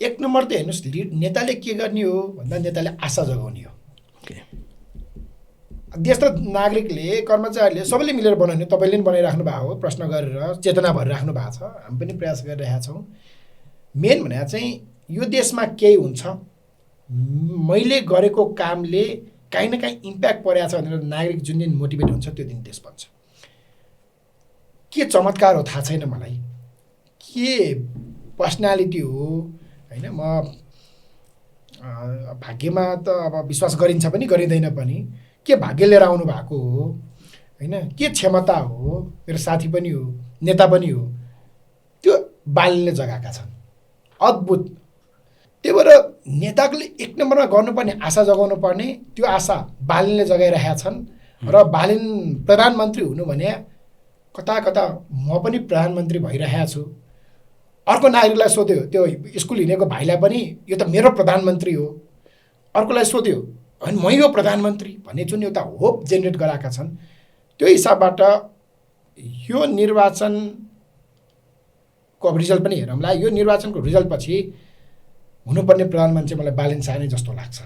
एक नम्बर त हेर्नुहोस्, नेताले के गर्ने हो भन्दा नेताले आशा जगाउने हो। देश र नागरिकले, कर्मचारीले सबैले मिलेर बनाउने, तपाईँले पनि बनाइराख्नु भएको हो, प्रश्न गरेर चेतना भरिराख्नु भएको छ, हामी पनि प्रयास गरिरहेका छौँ। मेन भने चाहिँ यो देशमा केही हुन्छ, मैले गरेको कामले काहीँ न काहीँ इम्प्याक्ट परेको छ भनेर नागरिक जुन दिन मोटिभेट हुन्छ त्यो दिन देश बन्छ। के चमत्कार हो थाहा छैन मलाई, के पर्सनालिटी हो होइन, म भाग्यमा त अब विश्वास गरिन्छ पनि गरिँदैन पनि, के भाग्य लिएर आउनु भएको हो होइन, के क्षमता हो, मेरो साथी पनि हो, नेता पनि हो, त्यो बालले जगाएका छन्, अद्भुत। त्यही भएर नेताले एक नम्बरमा गर्नुपर्ने आशा जगाउनु पर्ने, त्यो आशा बालनले जगाइरहेका छन्। र बालन प्रधानमन्त्री हुनु भने कता कता म पनि प्रधानमन्त्री भइरहेको छु। अर्को नागरिकलाई सोध्यो, त्यो स्कुल हिँडेको भाइलाई पनि, यो त मेरो प्रधानमन्त्री हो। अर्कोलाई सोध्यो, होइन मै हो प्रधानमन्त्री भन्ने जुन एउटा होप जेनेरेट गराएका छन्। त्यो हिसाबबाट यो निर्वाचनको अब रिजल्ट पनि हेरौँला। यो निर्वाचनको रिजल्ट पछि हुनुपर्ने प्रधानमन्त्री मलाई बालन शाह नै जस्तो लाग्छ।